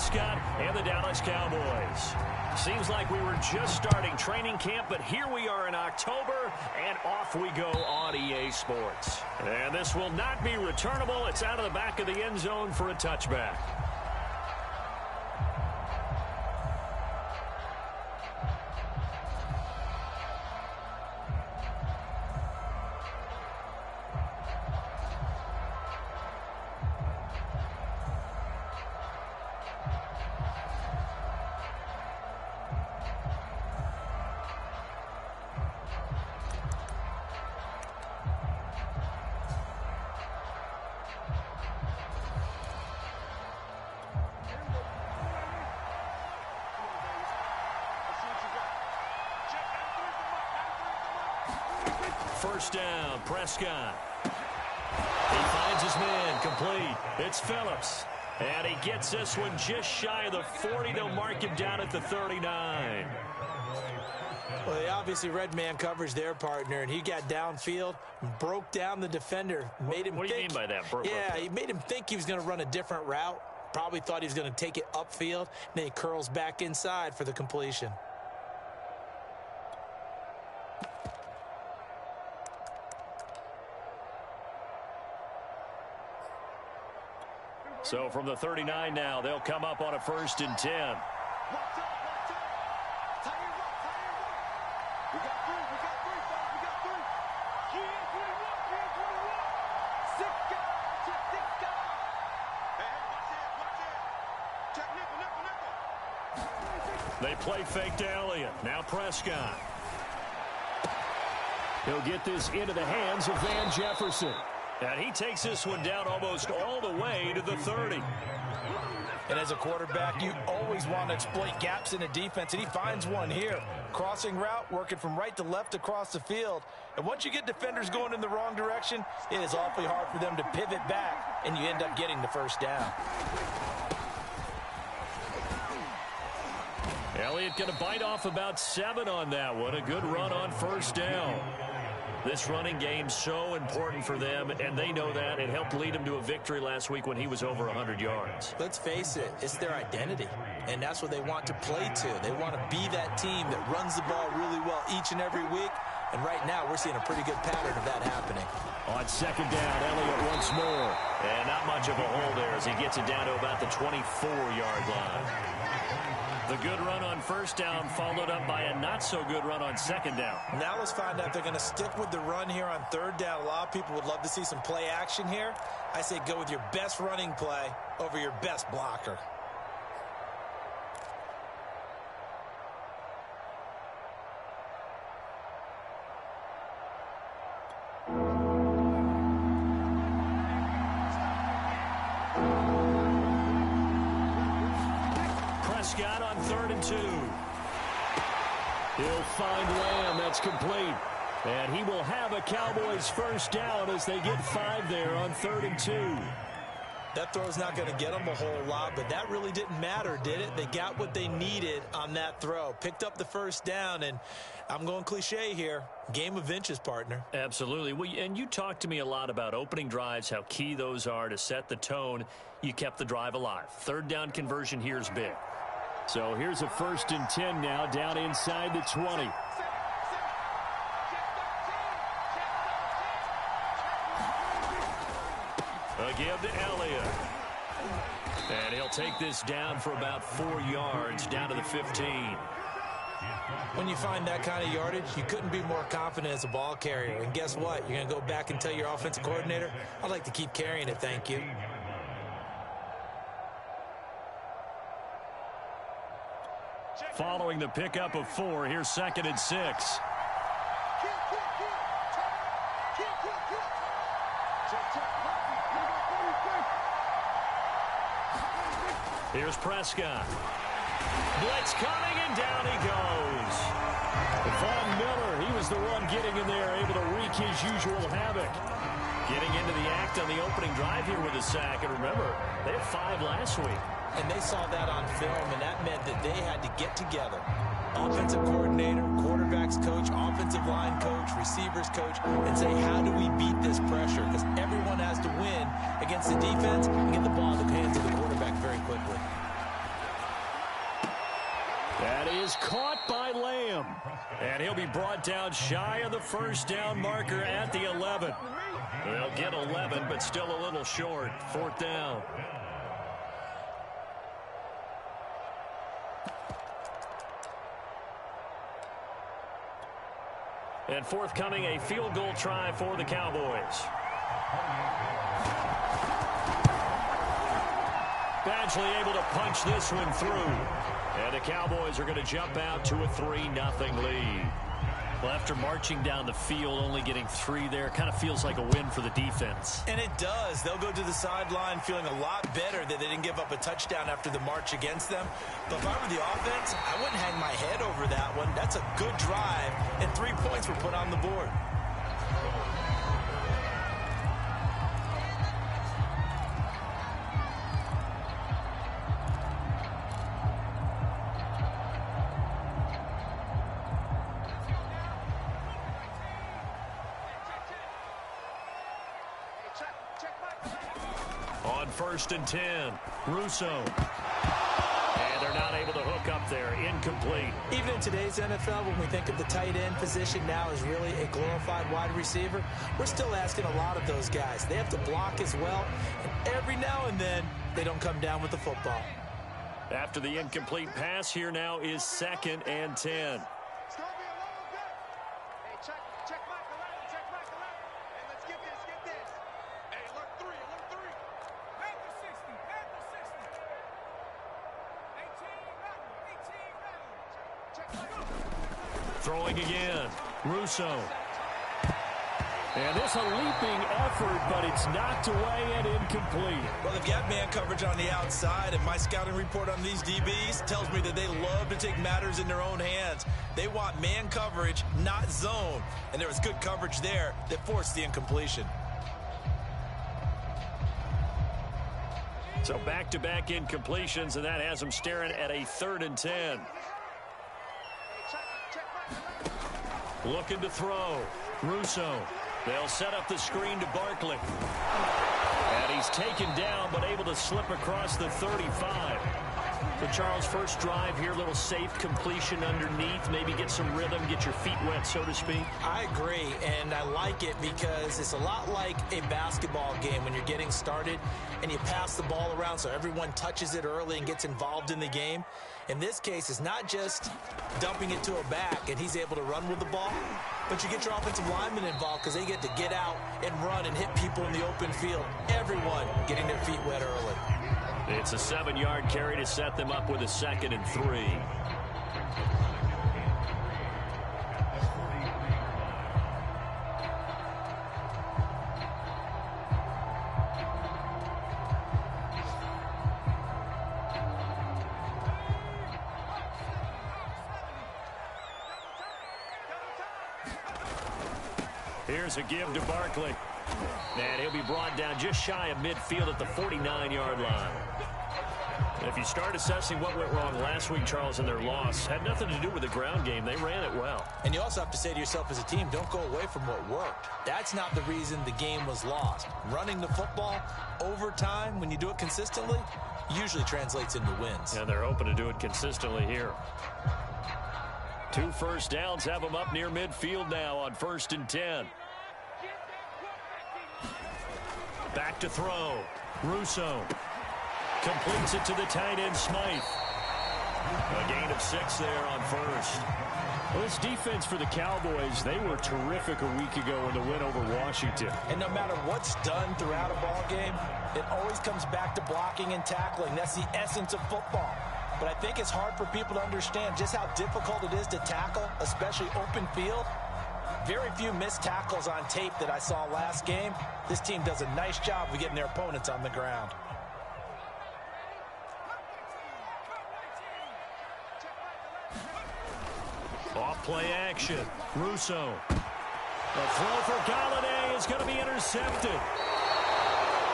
Prescott and the Dallas Cowboys. Seems like we were just starting training camp, but here we are in October, and off we go on EA Sports. And this will not be returnable. It's out of the back of the end zone for a touchback. First down, Prescott. He finds his man, complete. It's Phillips. And he gets this one just shy of the 40. They'll mark him down at the 39. Well, they obviously read man coverage their partner, and he got downfield, broke down the defender, made him What do you mean by that? Yeah, he made him think he was going to run a different route. Probably thought he was going to take it upfield. Then he curls back inside for the completion. So from the 39 now, they'll come up on a 1st and 10. They play fake to Elliott. Now Prescott. He'll get this into the hands of Van Jefferson. And he takes this one down almost all the way to the 30. And as a quarterback, you always want to exploit gaps in a defense, and he finds one here. Crossing route, working from right to left across the field. And once you get defenders going in the wrong direction, it is awfully hard for them to pivot back, and you end up getting the first down. Elliott going to bite off about 7 on that one. A good run on 1st down. This running game's so important for them, and they know that. It helped lead them to a victory last week when he was over 100 yards. Let's face it, it's their identity, and that's what they want to play to. They want to be that team that runs the ball really well each and every week, and right now we're seeing a pretty good pattern of that happening. On 2nd down, Elliott once more. And not much of a hole there as he gets it down to about the 24-yard line. The good run on 1st down followed up by a not-so-good run on 2nd down. Now let's find out if they're going to stick with the run here on 3rd down. A lot of people would love to see some play action here. I say go with your best running play over your best blocker. Prescott on 3rd and 2. He'll find Lamb. That's complete. And he will have a Cowboys 1st down as they get 5 there on 3rd and 2. That throw's not going to get them a whole lot, but that really didn't matter, did it? They got what they needed on that throw. Picked up the 1st down, and I'm going cliche here. Game of inches, partner. Absolutely. Well, and you talked to me a lot about opening drives, how key those are to set the tone. You kept the drive alive. 3rd down conversion here is big. So here's a 1st and 10 now, down inside the 20. A give to Elliott. And he'll take this down for about 4 yards, down to the 15. When you find that kind of yardage, you couldn't be more confident as a ball carrier. And guess what? You're going to go back and tell your offensive coordinator, I'd like to keep carrying it, thank you. Following the pickup of 4, here's 2nd and 6. Here's Prescott. Blitz coming, and down he goes. Von Miller, he was the one getting in there, able to wreak his usual havoc. Getting into the act on the opening drive here with a sack. And remember, they had 5 last week. And they saw that on film, and that meant that they had to get together. Offensive coordinator, quarterbacks coach, offensive line coach, receivers coach, and say, how do we beat this pressure? Because everyone has to win against the defense and get the ball in the hands of the quarterback very quickly. That is caught by Lamb. And he'll be brought down shy of the first down marker at the 11. They'll get 11, but still a little short. 4th down. And forthcoming, a field goal try for the Cowboys. Badgley able to punch this one through. And the Cowboys are going to jump out to a 3-0 lead. Well, after marching down the field, only getting 3 there, kind of feels like a win for the defense. And it does. They'll go to the sideline feeling a lot better that they didn't give up a touchdown after the march against them. But if I were the offense, I wouldn't hang my head over that one. That's a good drive, and 3 points were put on the board. On 1st and 10, Russo. And they're not able to hook up there. Incomplete. Even in today's NFL, when we think of the tight end position now as really a glorified wide receiver, we're still asking a lot of those guys. They have to block as well, and every now and then, they don't come down with the football. After the incomplete pass, here now is 2nd and 10. Throwing again, Russo. And this a leaping effort, but it's knocked away and incomplete. Well, they've got man coverage on the outside, and my scouting report on these DBs tells me that they love to take matters in their own hands. They want man coverage, not zone. And there was good coverage there that forced the incompletion. So back-to-back incompletions, and that has them staring at a 3rd and 10. Looking to throw. Russo. They'll set up the screen to Barkley. And he's taken down, but able to slip across the 35. So Charles, first drive here, little safe completion underneath. Maybe get some rhythm, get your feet wet, so to speak. I agree, and I like it because it's a lot like a basketball game when you're getting started and you pass the ball around so everyone touches it early and gets involved in the game. In this case, it's not just dumping it to a back and he's able to run with the ball, but you get your offensive linemen involved because they get to get out and run and hit people in the open field. Everyone getting their feet wet early. It's a 7-yard carry to set them up with a 2nd and 3. Here's a give to Barkley. And he'll be brought down just shy of midfield at the 49-yard line. If you start assessing what went wrong last week, Charles, in their loss, had nothing to do with the ground game. They ran it well. And you also have to say to yourself as a team, don't go away from what worked. That's not the reason the game was lost. Running the football over time, when you do it consistently, usually translates into wins. And they're hoping to do it consistently here. 2 first downs have them up near midfield now on 1st and 10. Back to throw. Russo completes it to the tight end, Smythe. A gain of 6 there on 1st. Well, this defense for the Cowboys, they were terrific a week ago in the win over Washington. And no matter what's done throughout a ball game, it always comes back to blocking and tackling. That's the essence of football. But I think it's hard for people to understand just how difficult it is to tackle, especially open field. Very few missed tackles on tape that I saw last game. This team does a nice job of getting their opponents on the ground. Off play action. Russo. The throw for Galladay is going to be intercepted.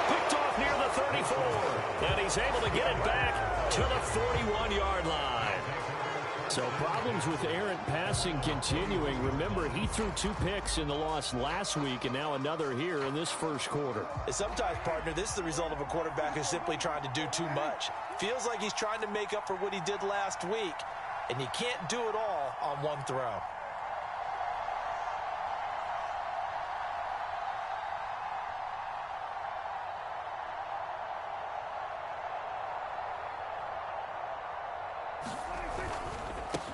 Picked off near the 34. And he's able to get it back to the 41-yard line. So problems with errant passing continuing. Remember, he threw 2 picks in the loss last week and now another here in this first quarter. Sometimes, partner, this is the result of a quarterback who's simply trying to do too much. Feels like he's trying to make up for what he did last week. and you can't do it all on one throw.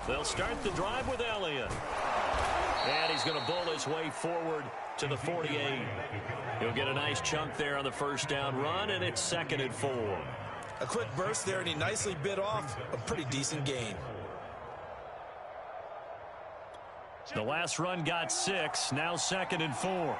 They'll start the drive with Elliott. And he's going to bowl his way forward to the 48. He'll get a nice chunk there on the first down run, and it's 2nd and 4. A quick burst there, and he nicely bit off a pretty decent gain. The last run got 6, now 2nd and 4.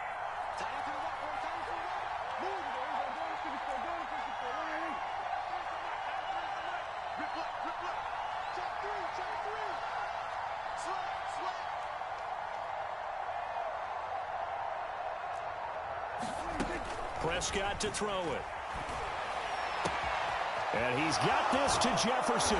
Prescott to throw it. And he's got this to Jefferson.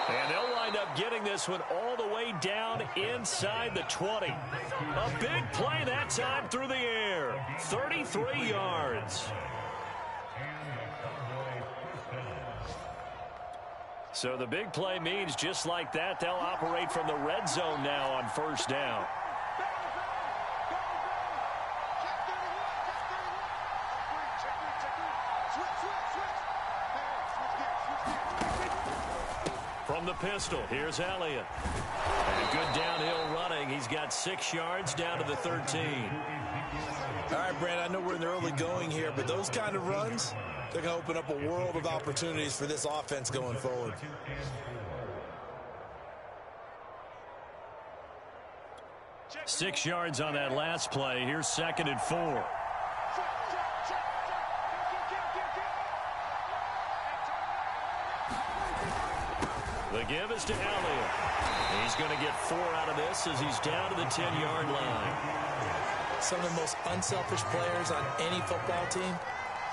And they'll wind up getting this one all the way down inside the 20. A big play that time through the air. 33 yards. So the big play means just like that, they'll operate from the red zone now on first down. From the pistol, here's Elliott. And a good downhill running. He's got 6 yards down to the 13. All right, Brand, I know we're in the early going here, but those kind of runs, they're going to open up a world of opportunities for this offense going forward. Six yards on that last play. Here's 2nd and 4. The give is to Elliott. He's going to get 4 out of this as he's down to the 10-yard line. Some of the most unselfish players on any football team,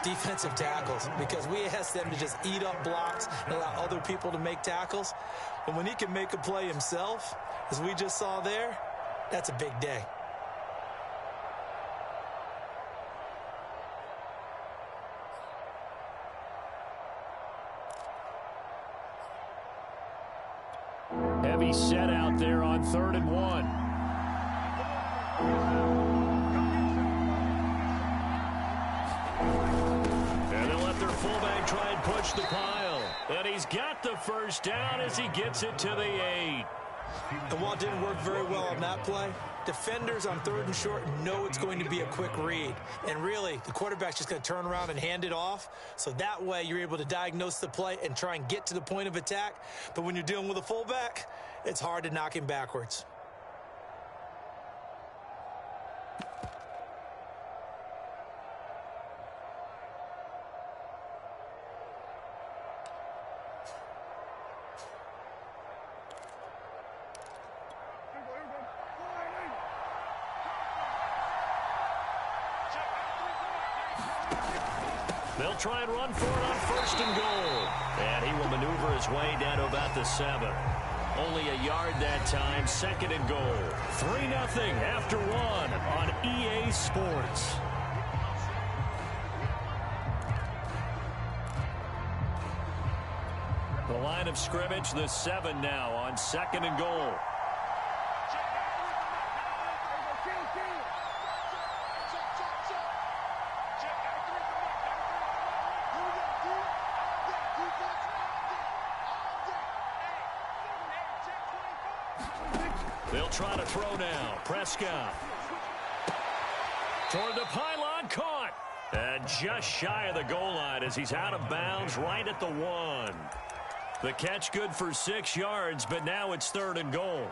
defensive tackles, because we ask them to just eat up blocks and allow other people to make tackles. But when he can make a play himself, as we just saw there, that's a big day. Heavy set out there on 3rd and 1. And they'll let their fullback try and push the pile. And he's got the first down as he gets it to the 8. And while it didn't work very well on that play, defenders on 3rd and short know it's going to be a quick read. And really, the quarterback's just going to turn around and hand it off. So that way, you're able to diagnose the play and try and get to the point of attack. But when you're dealing with a fullback, it's hard to knock him backwards. They'll try and run for it on 1st and goal. And he will maneuver his way down to about the 7. Only a yard that time, 2nd and goal. 3-0 after 1 on EA Sports. The line of scrimmage, the 7 now on 2nd and goal. They'll try to throw now. Prescott. Toward the pylon, caught. And just shy of the goal line as he's out of bounds right at the 1. The catch good for 6 yards, but now it's 3rd and goal.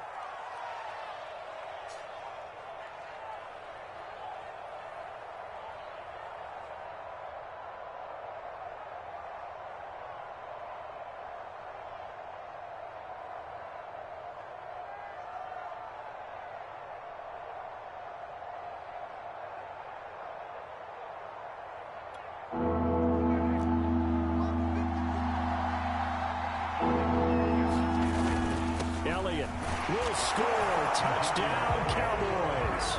Will score. Touchdown, Cowboys.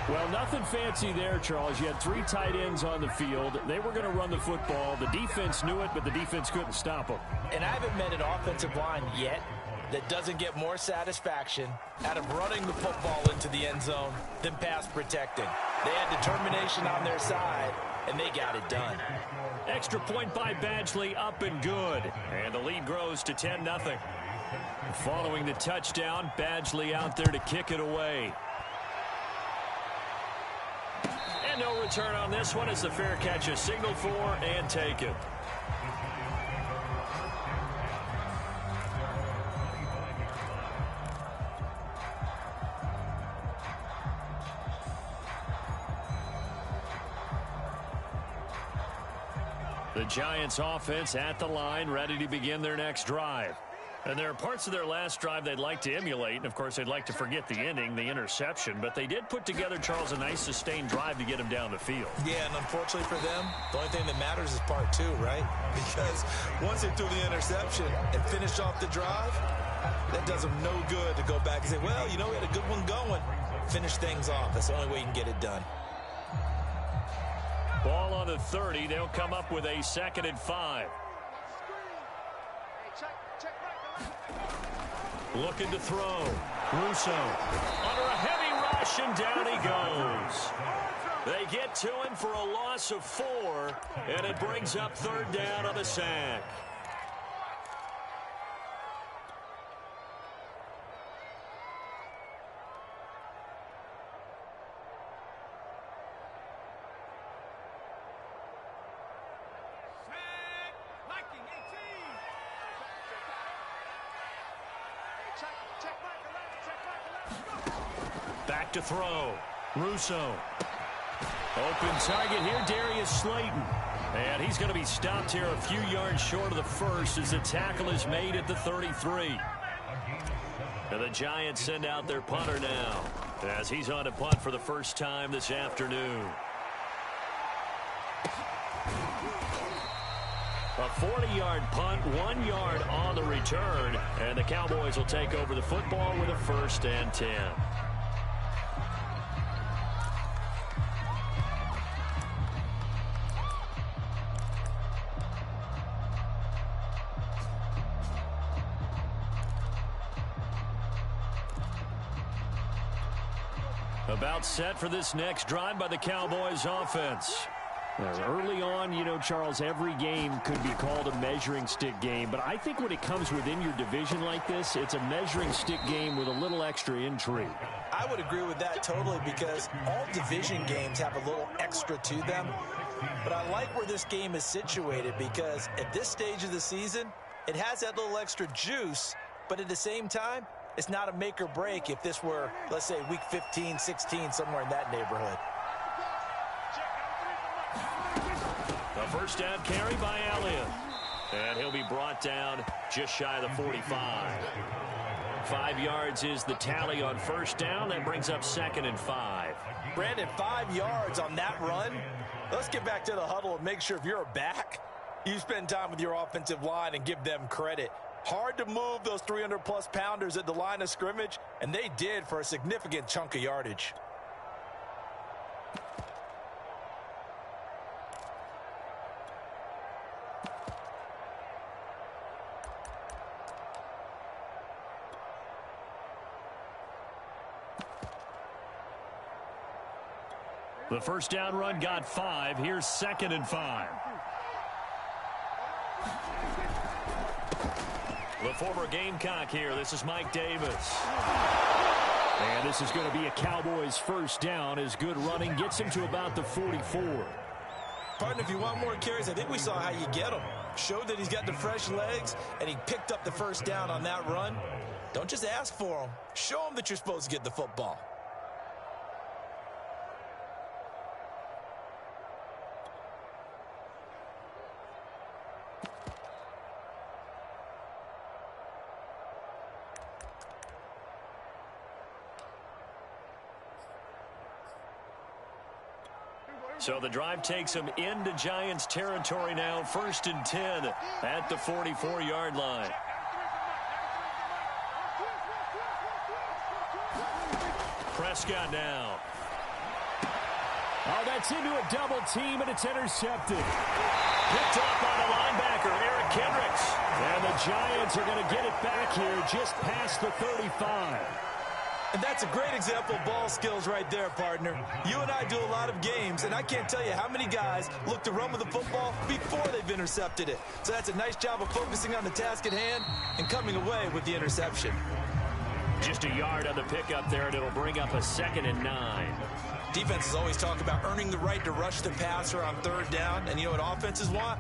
Well, nothing fancy there, Charles. You had 3 tight ends on the field. They were going to run the football. The defense knew it, but the defense couldn't stop them. And I haven't met an offensive line yet that doesn't get more satisfaction out of running the football into the end zone than pass protecting. They had determination on their side, and they got it done. Extra point by Badgley, up and good. And the lead grows to 10-0. Following the touchdown, Badgley out there to kick it away. And no return on this one as the fair catch is signaled for and taken. The Giants offense at the line, ready to begin their next drive. And there are parts of their last drive they'd like to emulate. And, of course, they'd like to forget the ending, the interception. But they did put together, Charles, a nice sustained drive to get them down the field. Yeah, and unfortunately for them, the only thing that matters is part two, right? Because once they threw the interception and finished off the drive, that does them no good to go back and say, well, you know, we had a good one going. Finish things off. That's the only way you can get it done. Ball on the 30. They'll come up with a 2nd and 5. Looking to throw. Russo under a heavy rush, and down he goes. They get to him for a loss of 4, and it brings up 3rd down on the sack. Back to throw. Russo. Open target here, Darius Slayton. And he's going to be stopped here a few yards short of the first as the tackle is made at the 33. And the Giants send out their punter now as he's on to punt for the first time this afternoon. A 40-yard punt, 1 yard on the return, and the Cowboys will take over the football with a 1st and 10. About set for this next drive by the Cowboys offense. Early on, you know, Charles, every game could be called a measuring stick game. But I think when it comes within your division like this, it's a measuring stick game with a little extra intrigue. I would agree with that totally because all division games have a little extra to them. But I like where this game is situated because at this stage of the season, it has that little extra juice. But at the same time, it's not a make or break if this were, let's say, week 15, 16, somewhere in that neighborhood. The first down carry by Elliott. And he'll be brought down just shy of the 45. 5 yards is the tally on first down. That brings up 2nd and 5. Brandon, 5 yards on that run. Let's get back to the huddle and make sure if you're a back, you spend time with your offensive line and give them credit. Hard to move those 300-plus pounders at the line of scrimmage, and they did for a significant chunk of yardage. The first down run got 5. Here's 2nd and 5. The former Gamecock here. This is Mike Davis. And this is going to be a Cowboys first down as good running gets him to about the 44. Partner, if you want more carries, I think we saw how you get them. Showed that he's got the fresh legs, and he picked up the first down on that run. Don't just ask for them. Show them that you're supposed to get the football. So the drive takes them into Giants territory now. 1st and 10 at the 44-yard line. Prescott now. Oh, that's into a double team, and it's intercepted. Picked up by the linebacker, Eric Kendricks. And the Giants are going to get it back here just past the 35. And that's a great example of ball skills right there, partner. You and I do a lot of games, and I can't tell you how many guys look to run with the football before they've intercepted it. So that's a nice job of focusing on the task at hand and coming away with the interception. Just a yard on the pickup there, and it'll bring up a 2nd and 9. Defenses always talk about earning the right to rush the passer on 3rd down, and you know what offenses want?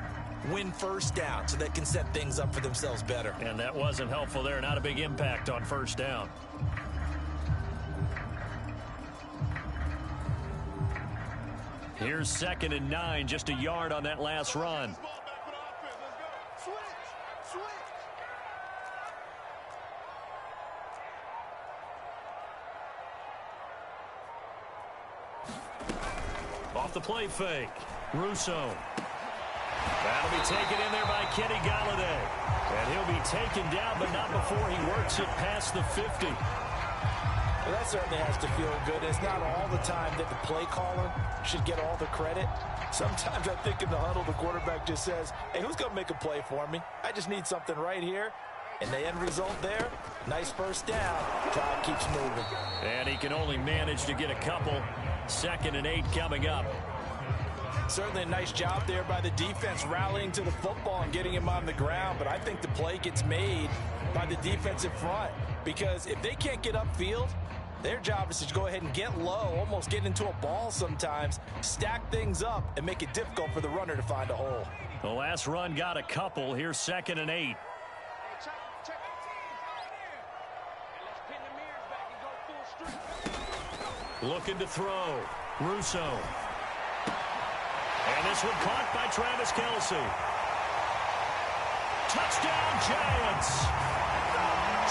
Win 1st down so they can set things up for themselves better. And that wasn't helpful there. Not a big impact on 1st down. Here's 2nd and 9, just a yard on that last run. Off the play fake. Russo. That'll be taken in there by Kenny Golladay. And he'll be taken down, but not before he works it past the 50. Well, that certainly has to feel good. It's not all the time that the play caller should get all the credit. Sometimes I think in the huddle, the quarterback just says, hey, who's going to make a play for me? I just need something right here. And the end result there, nice 1st down. Drive keeps moving. And he can only manage to get a couple. 2nd and 8 coming up. Certainly a nice job there by the defense rallying to the football and getting him on the ground. But I think the play gets made by the defensive front. Because if they can't get upfield, their job is to go ahead and get low, almost get into a ball sometimes, stack things up, and make it difficult for the runner to find a hole. The last run got a couple. Here's 2nd and 8. Looking to throw. Russo. And this one caught by Travis Kelce. Touchdown, Giants.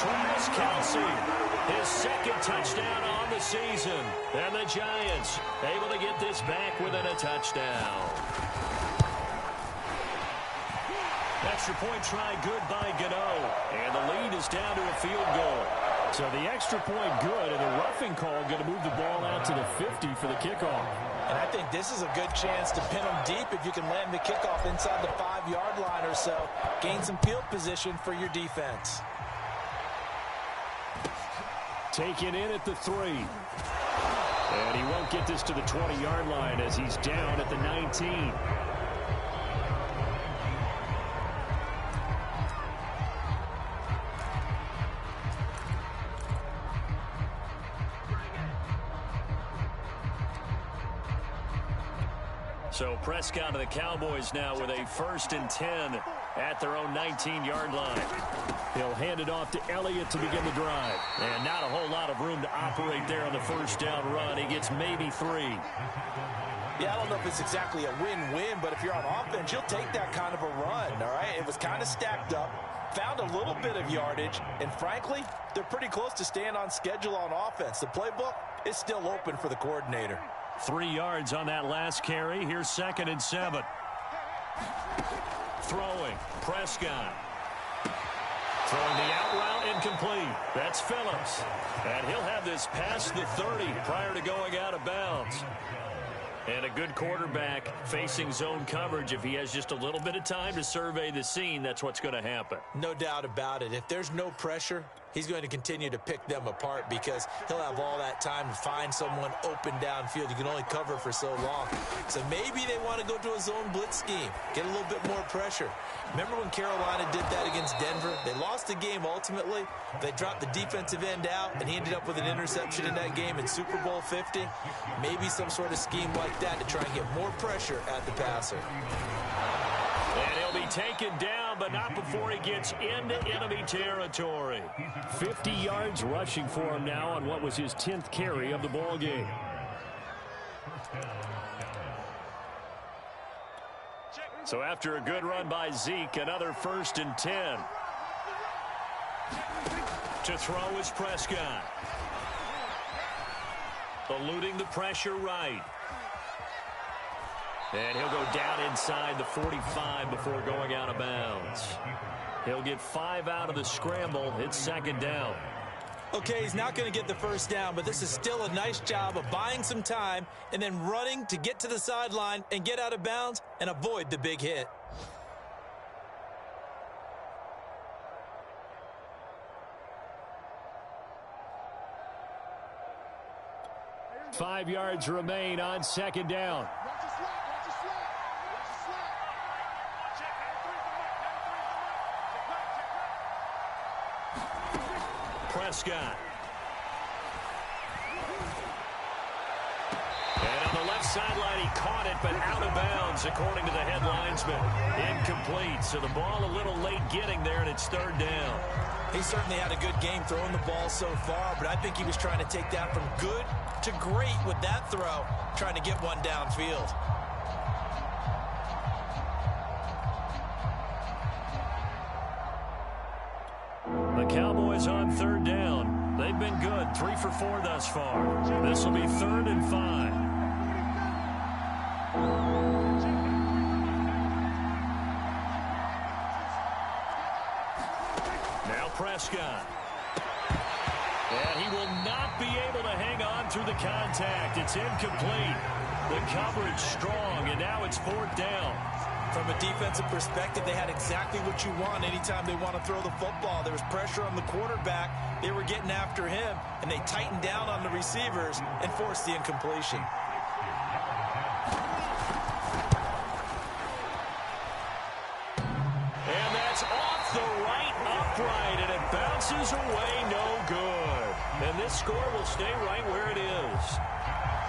Travis Kelce. His 2nd touchdown on the season. And the Giants able to get this back within a touchdown. Extra point try good by Gano. And the lead is down to a field goal. So the extra point good, and the roughing call going to move the ball out to the 50 for the kickoff. And I think this is a good chance to pin them deep if you can land the kickoff inside the 5-yard line or so. Gain some field position for your defense. Taken in at the 3. And he won't get this to the 20-yard line as he's down at the 19. So Prescott and the Cowboys now with a 1st and 10 at their own 19-yard line. He'll hand it off to Elliott to begin the drive. And not a whole lot of room to operate there on the 1st down run. He gets maybe 3. Yeah, I don't know if it's exactly a win-win, but if you're on offense, you'll take that kind of a run, all right? It was kind of stacked up, found a little bit of yardage, and frankly, they're pretty close to staying on schedule on offense. The playbook is still open for the coordinator. 3 yards on that last carry. Here's 2nd and 7. Throwing. Prescott. Throwing the out route incomplete. That's Phillips. And he'll have this past the 30 prior to going out of bounds. And a good quarterback facing zone coverage. If he has just a little bit of time to survey the scene, that's what's going to happen. No doubt about it. If there's no pressure, he's going to continue to pick them apart because he'll have all that time to find someone open downfield. You can only cover for so long. So maybe they want to go to a zone blitz scheme, get a little bit more pressure. Remember when Carolina did that against Denver? They lost the game ultimately. They dropped the defensive end out, and he ended up with an interception in that game in Super Bowl 50. Maybe some sort of scheme like that to try and get more pressure at the passer. And he'll be taken down, but not before he gets into enemy territory. 50 yards rushing for him now on what was his 10th carry of the ball game. So after a good run by Zeke, another 1st and 10. To throw is Prescott. Eluding the pressure right. And he'll go down inside the 45 before going out of bounds. He'll get 5 out of the scramble. It's 2nd down. Okay, he's not going to get the 1st down, but this is still a nice job of buying some time and then running to get to the sideline and get out of bounds and avoid the big hit. 5 yards remain on second down. Prescott. And on the left sideline, he caught it, but out of bounds, according to the head linesman. Incomplete, so the ball a little late getting there, and it's third down. He certainly had a good game throwing the ball so far, but I think he was trying to take that from good to great with that throw, trying to get one downfield. The Cowboys on third down. They've been good, 3 for 4 thus far. This will be 3rd and 5. Now Prescott. And he will not be able to hang on through the contact. It's incomplete. The coverage strong, and now it's 4th down. From a defensive perspective, they had exactly what you want anytime they want to throw the football. There was pressure on the quarterback. They were getting after him, and they tightened down on the receivers and forced the incompletion. And that's off the right upright, and it bounces away no good. And this score will stay right where it is.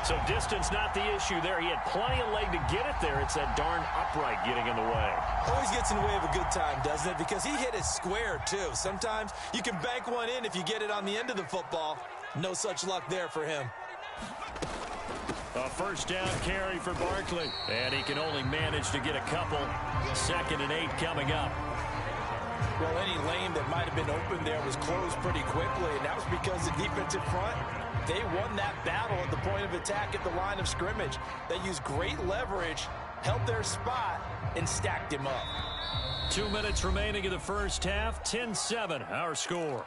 So distance not the issue there. He had plenty of leg to get it there. It's that darn upright getting in the way. Always gets in the way of a good time, doesn't it? Because he hit it square, too. Sometimes you can bank one in if you get it on the end of the football. No such luck there for him. A first down carry for Barkley. And he can only manage to get a couple. 2nd and 8 coming up. Well, any lane that might have been open there was closed pretty quickly, and that was because the defensive front, they won that battle at the point of attack at the line of scrimmage. They used great leverage, held their spot, and stacked him up. 2 minutes remaining in the first half. 10-7, our score.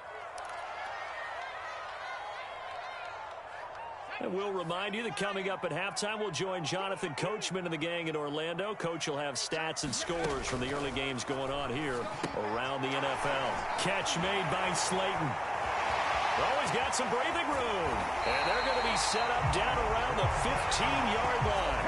And we'll remind you that coming up at halftime, we'll join Jonathan Coachman and the gang in Orlando. Coach will have stats and scores from the early games going on here around the NFL. Catch made by Slayton. Oh, he's got some breathing room. And they're going to be set up down around the 15-yard line.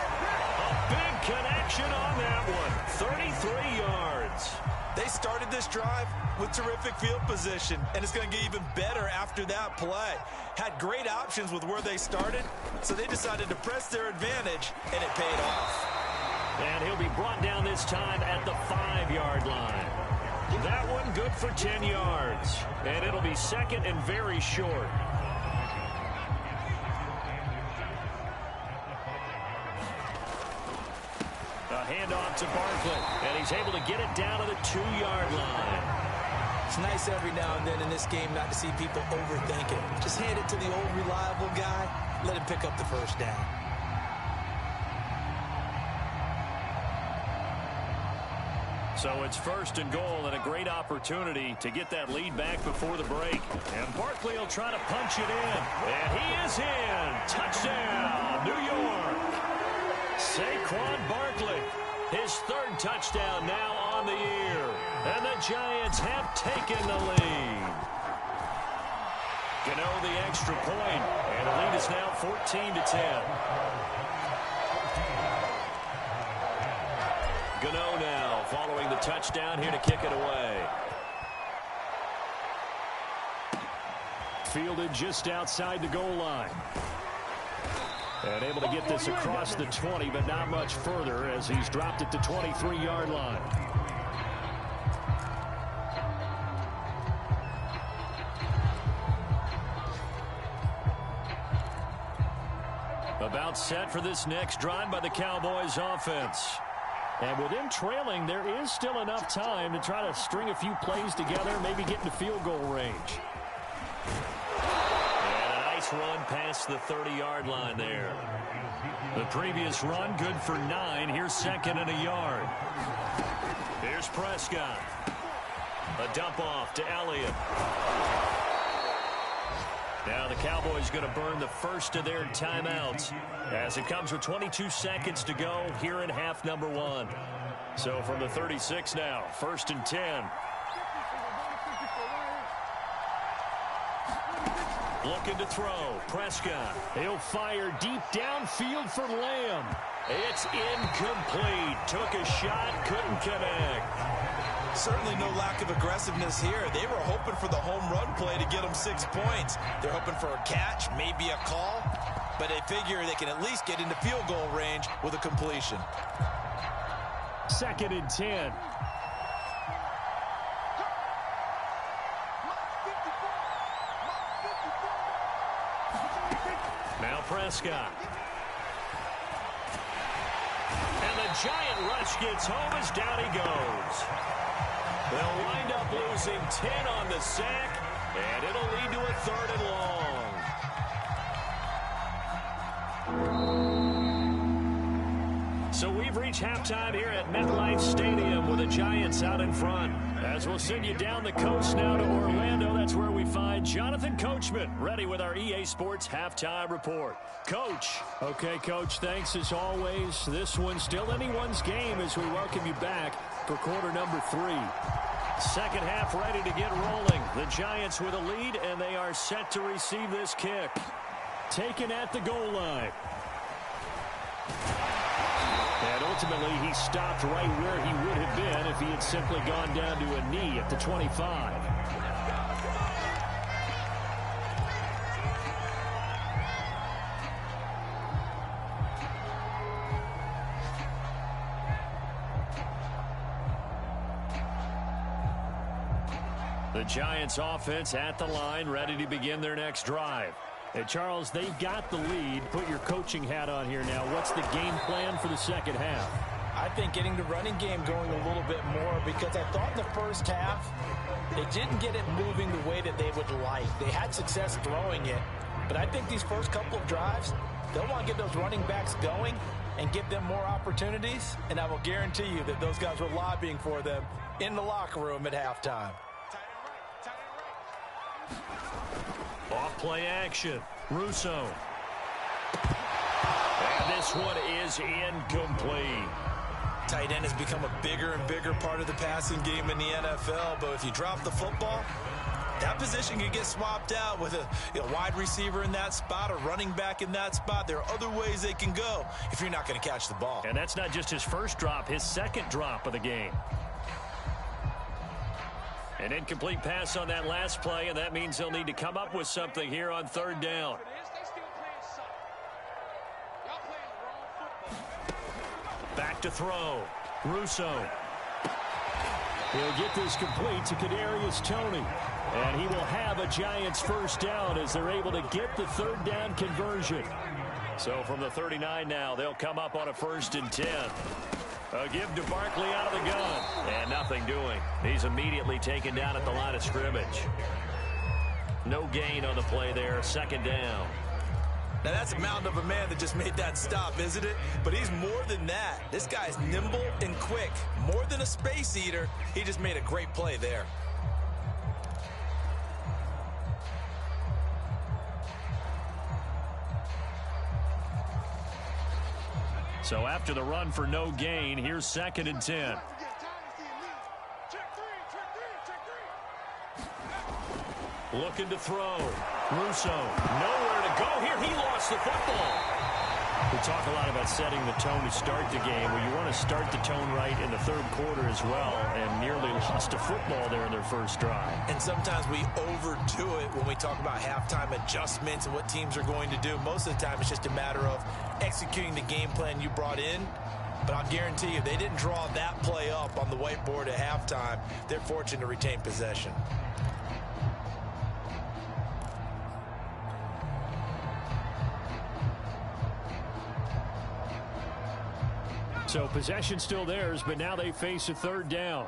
A big connection on that one. 33 yards. They started this drive with terrific field position, and it's going to get even better after that play. Had great options with where they started, so they decided to press their advantage, and it paid off. And he'll be brought down this time at the 5-yard line. That one good for 10 yards. And it'll be 2nd and very short. A handoff to Barkley. And he's able to get it down to the 2-yard line. It's nice every now and then in this game not to see people overthink it. Just hand it to the old reliable guy. Let him pick up the first down. So it's 1st and goal, and a great opportunity to get that lead back before the break. And Barkley will try to punch it in. And he is in. Touchdown, New York. Saquon Barkley, his 3rd touchdown now on the year. And the Giants have taken the lead. Gano the extra point, and the lead is now 14-10. Gano now following the touchdown here to kick it away. Fielded just outside the goal line. And able to get this across the 20, but not much further as he's dropped it to 23-yard line. About set for this next drive by the Cowboys offense. And with them trailing, there is still enough time to try to string a few plays together, maybe get into field goal range. And a nice run past the 30-yard line there. The previous run, good for 9. Here's 2nd and a yard. Here's Prescott. A dump off to Elliott. Now the Cowboys going to burn the first of their timeouts as it comes with 22 seconds to go here in half number 1. So from the 36 now, 1st and 10. Looking to throw. Prescott. He'll fire deep downfield for Lamb. It's incomplete. Took a shot, couldn't connect. Certainly no lack of aggressiveness here. They were hoping for the home run play to get them 6 points. They're hoping for a catch, maybe a call, but they figure they can at least get into field goal range with a completion. 2nd and 10. Now Prescott. And the giant rush gets home as down he goes. They'll wind up losing 10 on the sack, and it'll lead to a 3rd and long. So we've reached halftime here at MetLife Stadium with the Giants out in front. As we'll send you down the coast now to Orlando, that's where we find Jonathan Coachman, ready with our EA Sports Halftime Report. Coach. Okay, Coach, thanks as always. This one's still anyone's game as we welcome you back for quarter number 3. Second half ready to get rolling. The Giants with a lead, and they are set to receive this kick. Taken at the goal line. And ultimately, he stopped right where he would have been if he had simply gone down to a knee at the 25. The Giants offense at the line, ready to begin their next drive. Hey, Charles, they've got the lead. Put your coaching hat on here now. What's the game plan for the second half? I think getting the running game going a little bit more, because I thought in the first half they didn't get it moving the way that they would like. They had success throwing it, but I think these first couple of drives, they'll want to get those running backs going and give them more opportunities, and I will guarantee you that those guys were lobbying for them in the locker room at halftime. Off play action. Russo. And this one is incomplete. Tight end has become a bigger and bigger part of the passing game in the NFL, but if you drop the football, that position can get swapped out with a wide receiver in that spot, a running back in that spot. There are other ways they can go if you're not going to catch the ball. And that's not just his first drop, his second drop of the game. An incomplete pass on that last play, and that means they'll need to come up with something here on 3rd down. Back to throw. Russo. He'll get this complete to Kadarius Toney. And he will have a Giants first down as they're able to get the 3rd down conversion. So from the 39 now, they'll come up on a 1st and 10. A give to Barkley out of the gun. And nothing doing. He's immediately taken down at the line of scrimmage. No gain on the play there. 2nd down. Now that's a mountain of a man that just made that stop, isn't it? But he's more than that. This guy's nimble and quick. More than a space eater. He just made a great play there. So after the run for no gain, here's 2nd and 10. Looking to throw. Russo, nowhere to go here. He lost the football. We talk a lot about setting the tone to start the game. Well, you want to start the tone right in the 3rd quarter as well, and nearly lost a football there in their first drive. And sometimes we overdo it when we talk about halftime adjustments and what teams are going to do. Most of the time, it's just a matter of executing the game plan you brought in. But I'll guarantee you, they didn't draw that play up on the whiteboard at halftime. They're fortunate to retain possession. So possession still theirs, but now they face a 3rd down.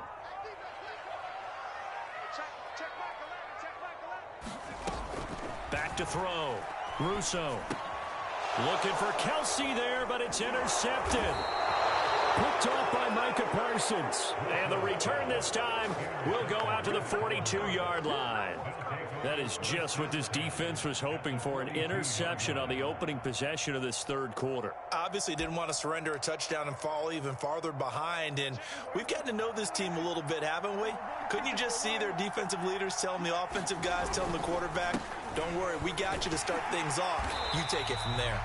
Back to throw. Russo. Looking for Kelsey there, but it's intercepted. Picked off by Micah Parsons. And the return this time will go out to the 42-yard line. That is just what this defense was hoping for, an interception on the opening possession of this 3rd quarter. Obviously didn't want to surrender a touchdown and fall even farther behind, and we've gotten to know this team a little bit, haven't we? Couldn't you just see their defensive leaders telling the offensive guys, telling the quarterback, Don't worry, we got you to start things off. You take it from there.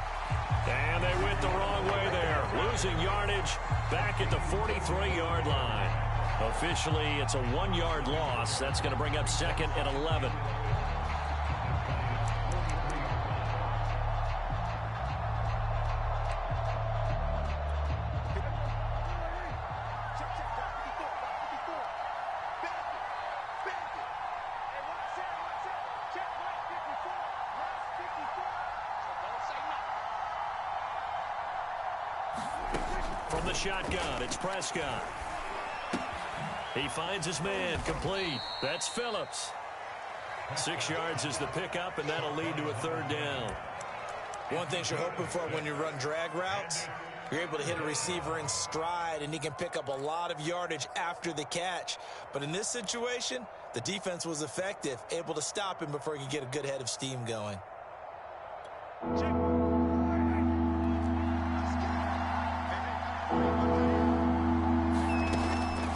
And they went the wrong way there. Losing yardage back at the 43-yard line. Officially, it's a 1-yard loss. That's going to bring up 2nd and 11. From the shotgun, it's Prescott. He finds his man, complete. That's Phillips. 6 yards is the pickup, and that'll lead to a 3rd down. One thing you're hoping for when you run drag routes, you're able to hit a receiver in stride, and he can pick up a lot of yardage after the catch. But in this situation, the defense was effective, able to stop him before he could get a good head of steam going.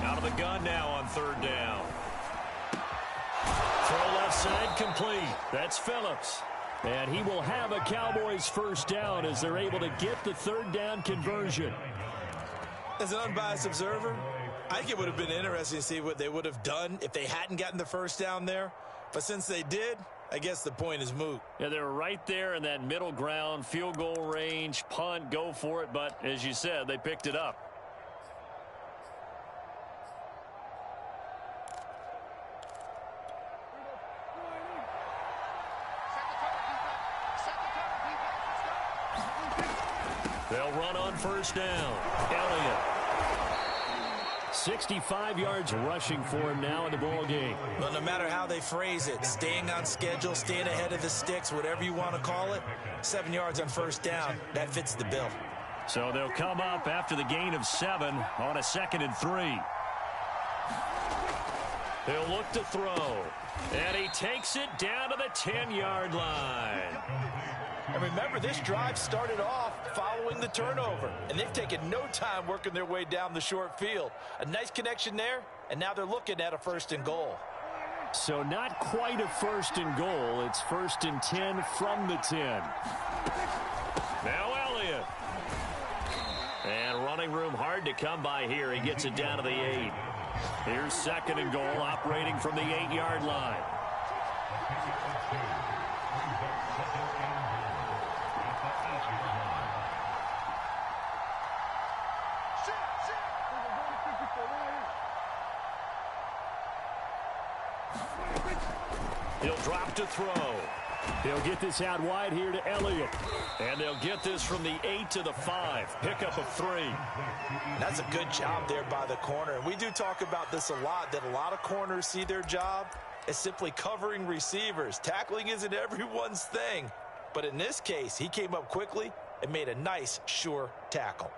Out of the gun now on 3rd down. Throw left side, complete. That's Phillips. And he will have a Cowboys 1st down as they're able to get the 3rd down conversion. As an unbiased observer, I think it would have been interesting to see what they would have done if they hadn't gotten the 1st down there. But since they did, I guess the point is moot. Yeah, they were right there in that middle ground, field goal range, punt, go for it. But as you said, they picked it up. They'll run on 1st down. Elliott. 65 yards rushing for him now in the ball game. Well, no matter how they phrase it, staying on schedule, staying ahead of the sticks, whatever you want to call it, 7 yards on 1st down, that fits the bill. So they'll come up after the gain of 7 on a 2nd and 3. He'll look to throw. And he takes it down to the 10-yard line. And remember, this drive started off following the turnover, and they've taken no time working their way down the short field. A nice connection there, and now they're looking at a 1st and goal. So not quite a 1st and goal. It's 1st and 10 from the 10. Now Elliott. And running room hard to come by here. He gets it down to the 8. Here's 2nd and goal, operating from the 8-yard line. He'll drop to throw. He'll get this out wide here to Elliott. And they'll get this from the 8 to the 5. Pickup of 3. That's a good job there by the corner. And we do talk about this a lot, that a lot of corners see their job as simply covering receivers. Tackling isn't everyone's thing. But in this case, he came up quickly and made a nice, sure tackle.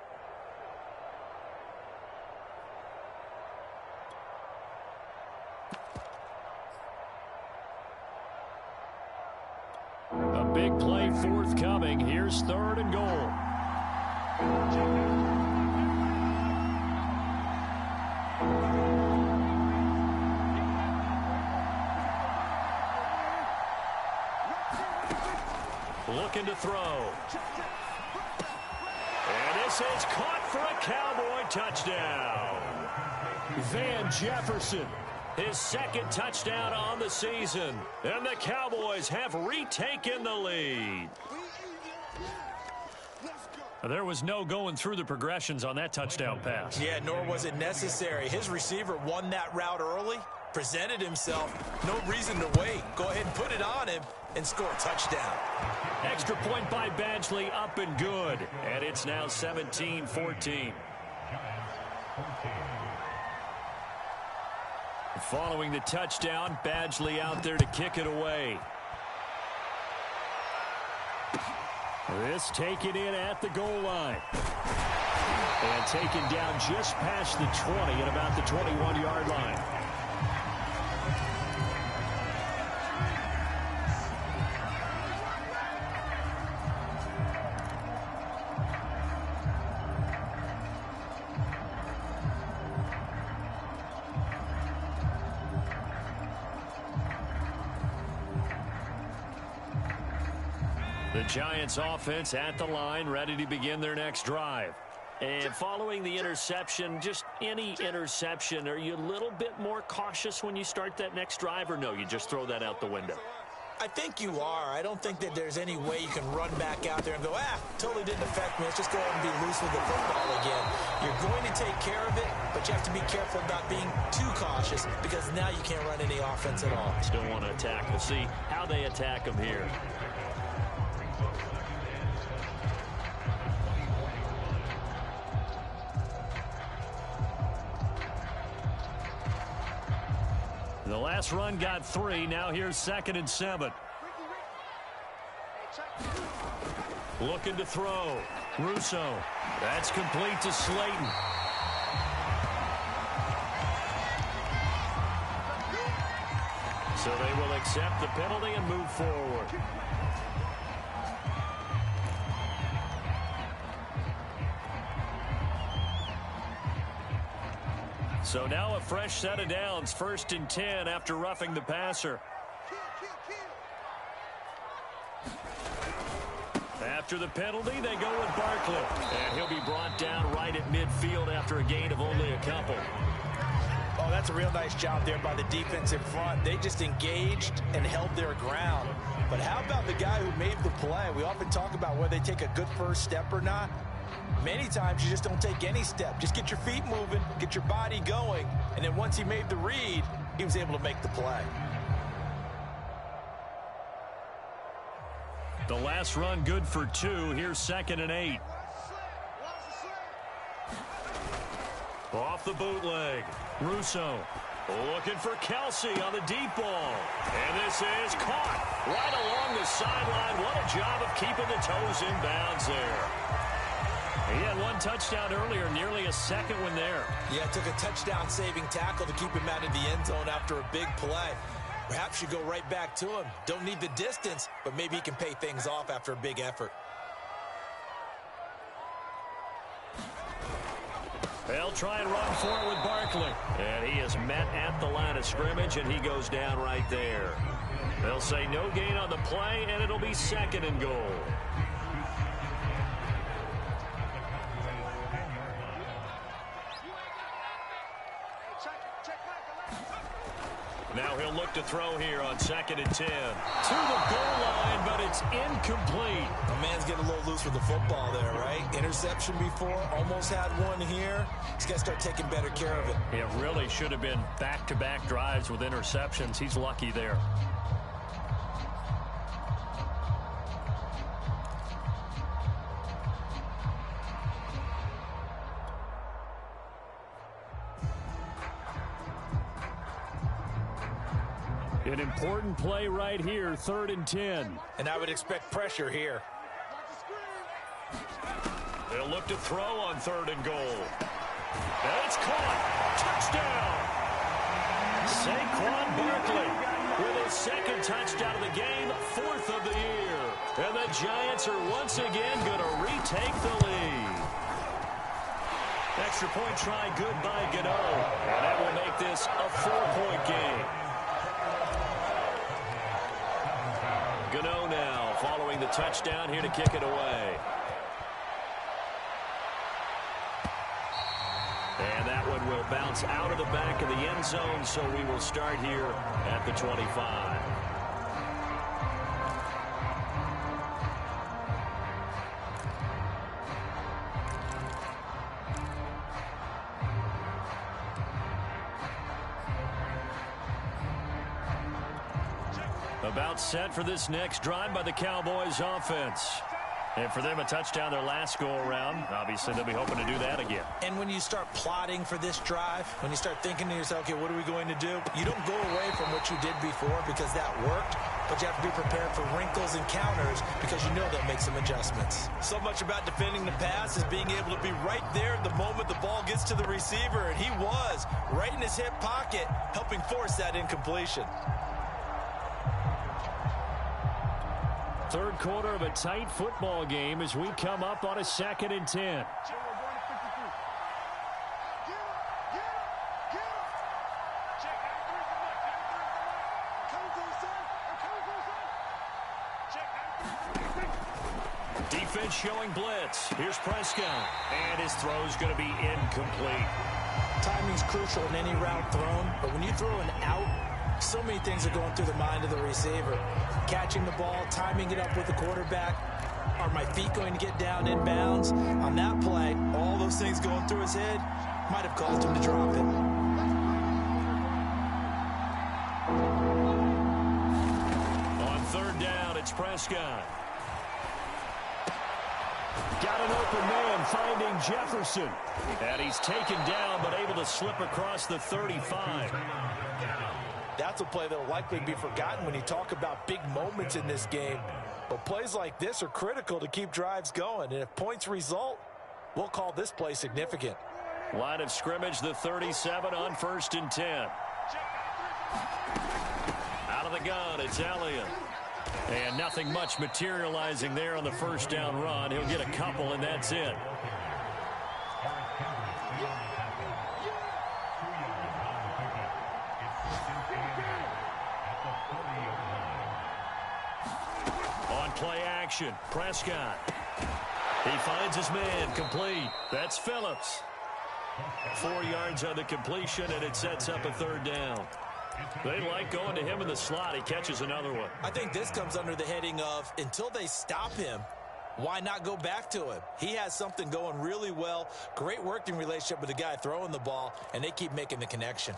A big play forthcoming. Here's 3rd and goal. Looking to throw. And this is caught for a Cowboy touchdown. Van Jefferson. His 2nd touchdown on the season. And the Cowboys have retaken the lead. There was no going through the progressions on that touchdown pass. Yeah, nor was it necessary. His receiver won that route early, presented himself. No reason to wait. Go ahead and put it on him and score a touchdown. Extra point by Badgley, up and good. And it's now 17-14. Following the touchdown, Badgley out there to kick it away. This taken in at the goal line. And taken down just past the 20 at about the 21-yard line. The Giants offense at the line, ready to begin their next drive. And following the interception, just any interception, are you a little bit more cautious when you start that next drive, or no, you just throw that out the window? I think you are. I don't think that there's any way you can run back out there and go, totally didn't affect me. Let's just go ahead and be loose with the football again. You're going to take care of it, but you have to be careful about being too cautious because now you can't run any offense at all. Still want to attack. We'll see how they attack them here. The last run got 3. Now here's 2nd and 7. Looking to throw. Russo. That's complete to Slayton. So they will accept the penalty and move forward. So now a fresh set of downs, 1st and 10 after roughing the passer. After the penalty, they go with Barkley. And he'll be brought down right at midfield after a gain of only a couple. Oh, that's a real nice job there by the defense in front. They just engaged and held their ground. But how about the guy who made the play? We often talk about whether they take a good first step or not. Many times you just don't take any step. Just get your feet moving, get your body going, and then once he made the read, he was able to make the play. The last run good for 2. Here's 2nd and 8. Off the bootleg. Russo looking for Kelsey on the deep ball. And this is caught right along the sideline. What a job of keeping the toes in bounds there. He had 1 touchdown earlier, nearly a second one there. Yeah, took a touchdown-saving tackle to keep him out of the end zone after a big play. Perhaps you go right back to him. Don't need the distance, but maybe he can pay things off after a big effort. They'll try and run for it with Barkley. And he is met at the line of scrimmage, and he goes down right there. They'll say no gain on the play, and it'll be 2nd and goal. Now he'll look to throw here on 2nd and 10. To the goal line, but it's incomplete. The man's getting a little loose with the football there, right? Interception before, almost had one here. He's got to start taking better care of it. It really should have been back-to-back drives with interceptions. He's lucky there. An important play right here, 3rd and 10. And I would expect pressure here. They'll look to throw on 3rd and goal. And it's caught. Touchdown. Saquon Barkley with his 2nd touchdown of the game, 4th of the year. And the Giants are once again going to retake the lead. Extra point try good by Gano. And that will make this a 4-point game. Gano now following the touchdown here to kick it away. And that one will bounce out of the back of the end zone, so we will start here at the 25. About set for this next drive by the Cowboys offense. And for them, a touchdown their last go-around. Obviously, they'll be hoping to do that again. And when you start plotting for this drive, when you start thinking to yourself, okay, what are we going to do? You don't go away from what you did before because that worked, but you have to be prepared for wrinkles and counters because you know they'll make some adjustments. So much about defending the pass is being able to be right there the moment the ball gets to the receiver, and he was right in his hip pocket, helping force that incompletion. Third quarter of a tight football game as we come up on a 2nd and 10. Defense showing blitz. Here's Prescott. And his throw's going to be incomplete. Timing's crucial in any route thrown, but when you throw an out, so many things are going through the mind of the receiver. Catching the ball, timing it up with the quarterback. Are my feet going to get down in bounds? On that play, all those things going through his head might have caused him to drop it. On third down, it's Prescott. Got an open man finding Jefferson. And he's taken down but able to slip across the 35. That's a play that will likely be forgotten when you talk about big moments in this game. But plays like this are critical to keep drives going. And if points result, we'll call this play significant. Line of scrimmage, the 37 on 1st and 10. Out of the gun, it's Elliott. And nothing much materializing there on the first down run. He'll get a couple, and that's it. On play action, Prescott. He finds his man, complete. That's Phillips. 4 yards on the completion, and it sets up a third down. They like going to him in the slot. He catches another one. I think this comes under the heading of, until they stop him, why not go back to him? He has something going really well. Great working relationship with the guy throwing the ball, and they keep making the connection.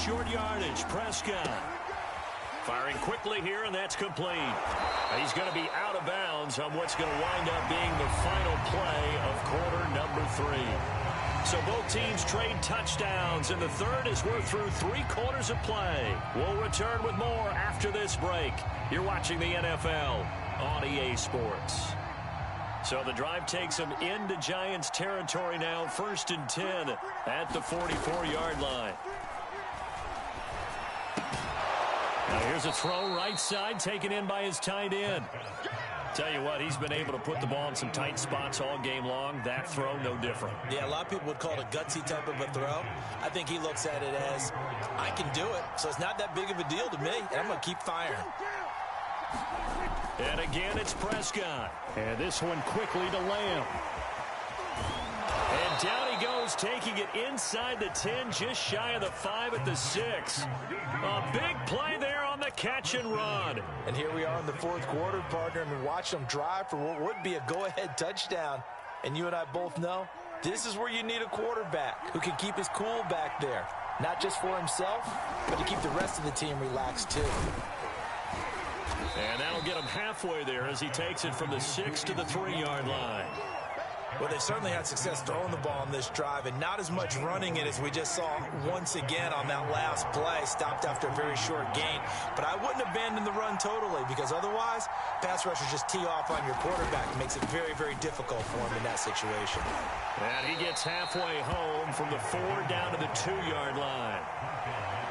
Short yardage, Prescott. Firing quickly here, and that's complete. He's going to be out of bounds on what's going to wind up being the final play of quarter number 3. So both teams trade touchdowns, and the third as we're through 3 quarters of play. We'll return with more after this break. You're watching the NFL on EA Sports. So the drive takes them into Giants territory now, 1st and 10 at the 44-yard line. Now here's a throw right side taken in by his tight end. Tell you what, he's been able to put the ball in some tight spots all game long. That throw, no different. Yeah, a lot of people would call it a gutsy type of a throw. I think he looks at it as, I can do it, so it's not that big of a deal to me, and I'm going to keep firing. And again, it's Prescott. And this one quickly to Lamb. And down he goes, taking it inside the 10, just shy of the 5 at the 6. A big play there on the catch and run. And here we are in the 4th quarter, partner, and watch them drive for what would be a go-ahead touchdown. And you and I both know this is where you need a quarterback who can keep his cool back there. Not just for himself, but to keep the rest of the team relaxed too. And that'll get him halfway there as he takes it from the 6 to the 3-yard line. Well, they've certainly had success throwing the ball on this drive, and not as much running it as we just saw once again on that last play. Stopped after a very short gain. But I wouldn't abandon the run totally, because otherwise, pass rushers just tee off on your quarterback. It makes it very, very difficult for him in that situation. And he gets halfway home from the 4 down to the 2-yard line.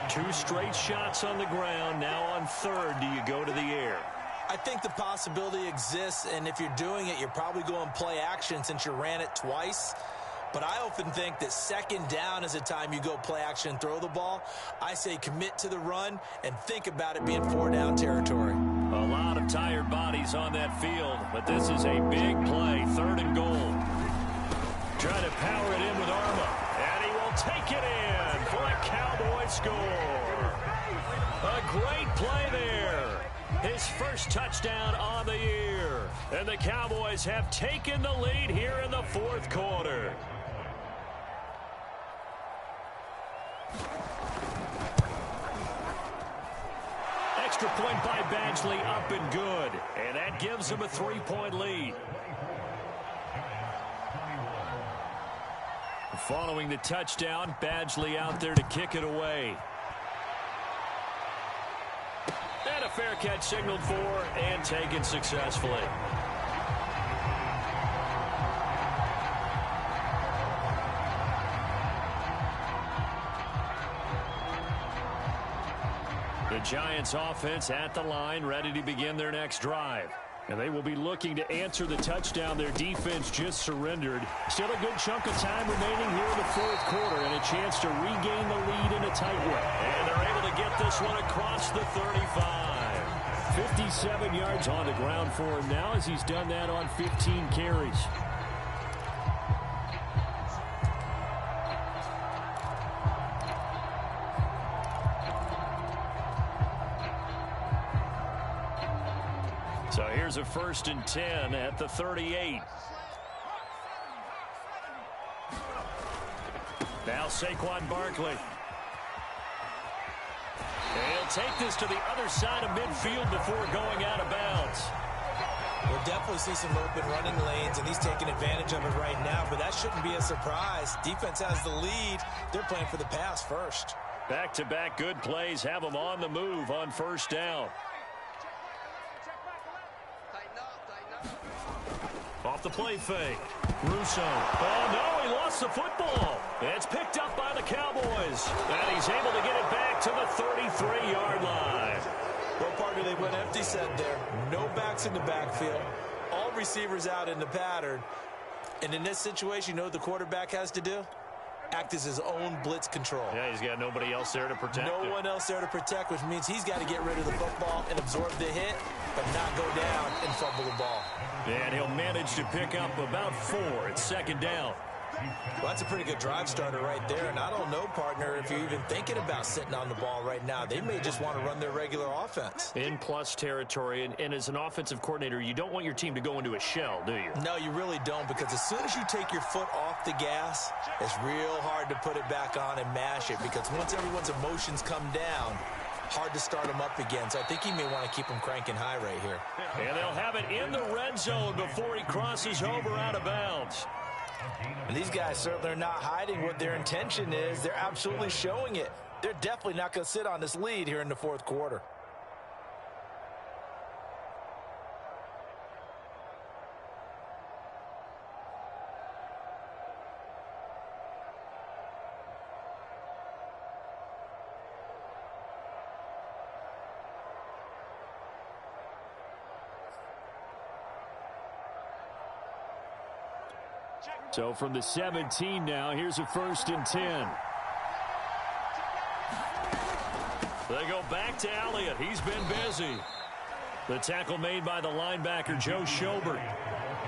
2 straight shots on the ground. Now on 3rd, do you go to the air? I think the possibility exists, and if you're doing it, you're probably going play action since you ran it twice. But I often think that 2nd down is the time you go play action and throw the ball. I say commit to the run and think about it being 4-down territory. A lot of tired bodies on that field, but this is a big play, 3rd and goal. Trying to power it in with Arma, and he will take it in for a Cowboy score. A great play there. His first touchdown on the year. And the Cowboys have taken the lead here in the 4th quarter. Extra point by Badgley, up and good. And that gives him a 3-point lead. Following the touchdown, Badgley out there to kick it away. And a fair catch signaled for and taken successfully. The Giants offense at the line, ready to begin their next drive. And they will be looking to answer the touchdown their defense just surrendered. Still a good chunk of time remaining here in the fourth quarter and a chance to regain the lead in a tight one. And they're able to get this one across the 35. 57 yards on the ground for him now as he's done that on 15 carries. So here's a 1st and 10 at the 38. Now Saquon Barkley. He'll take this to the other side of midfield before going out of bounds. We'll definitely see some open running lanes, and he's taking advantage of it right now, but that shouldn't be a surprise. Defense has the lead. They're playing for the pass first. Back-to-back good plays have them on the move on 1st down. Off the play fake. Russo. Oh, no, he lost the football. It's picked up by the Cowboys. And he's able to get it back to the 33-yard line. Well, partner, they went empty set there. No backs in the backfield. All receivers out in the pattern. And in this situation, you know what the quarterback has to do? Act as his own blitz control. Yeah, he's got nobody else there to protect him. No one else there to protect, which means he's got to get rid of the football and absorb the hit, but not go down and fumble the ball. And he'll manage to pick up about 4 at 2nd down. Well, that's a pretty good drive starter right there. And I don't know, partner, if you're even thinking about sitting on the ball right now. They may just want to run their regular offense. In plus territory, and as an offensive coordinator, you don't want your team to go into a shell, do you? No, you really don't, because as soon as you take your foot off the gas, it's real hard to put it back on and mash it, because once everyone's emotions come down, hard to start them up again. So I think he may want to keep them cranking high right here. And they'll have it in the red zone before he crosses over out of bounds. And these guys certainly are not hiding what their intention is. They're absolutely showing it. They're definitely not going to sit on this lead here in the fourth quarter. So from the 17 now, here's a 1st and 10. They go back to Elliott. He's been busy. The tackle made by the linebacker, Joe Schobert.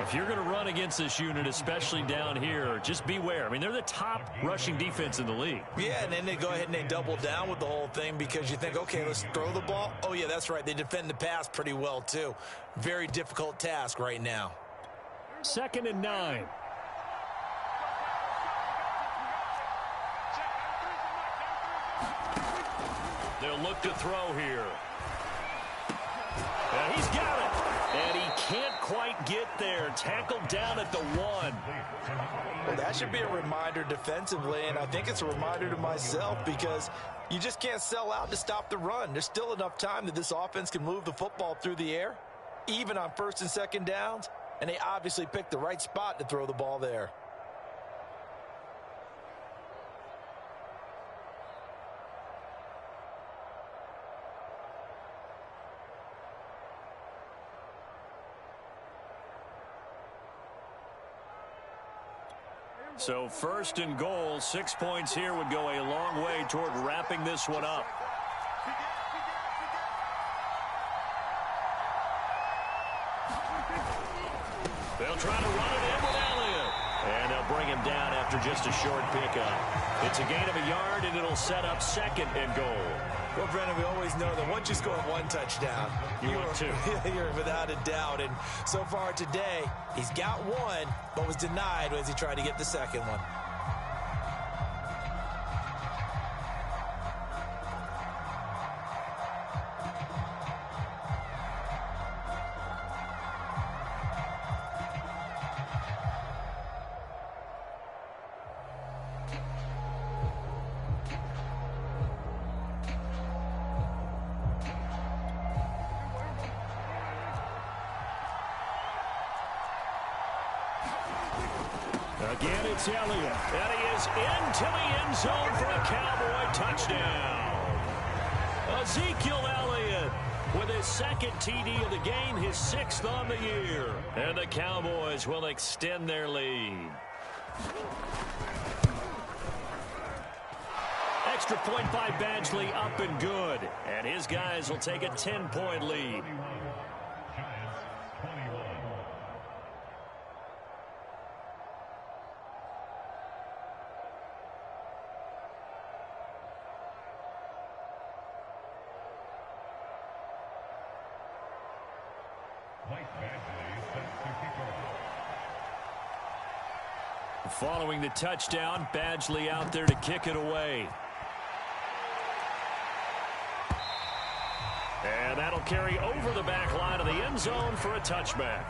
If you're going to run against this unit, especially down here, just beware. I mean, they're the top rushing defense in the league. Yeah, and then they go ahead and they double down with the whole thing because you think, okay, let's throw the ball. Oh, yeah, that's right. They defend the pass pretty well, too. Very difficult task right now. 2nd and 9. They'll look to throw here. And he's got it. And he can't quite get there. Tackled down at the 1. Well, that should be a reminder defensively, and I think it's a reminder to myself because you just can't sell out to stop the run. There's still enough time that this offense can move the football through the air, even on 1st and 2nd downs, and they obviously picked the right spot to throw the ball there. So 1st and goal, 6 points here would go a long way toward wrapping this one up. They'll try to run it in with Elliott. And they'll bring him down after just a short pickup. It's a gain of a yard, and it'll set up 2nd and goal. Well, Brennan, we always know that once you score 1 touchdown, you're without a doubt. And so far today, he's got 1, but was denied as he tried to get the 2nd one. Again, it's Elliott. And he is into the end zone for a Cowboy touchdown. Ezekiel Elliott with his second TD of the game, his 6th on the year. And the Cowboys will extend their lead. Extra point by Badgley, up and good. And his guys will take a 10-point lead. Following the touchdown, Badgley out there to kick it away. And that'll carry over the back line of the end zone for a touchback.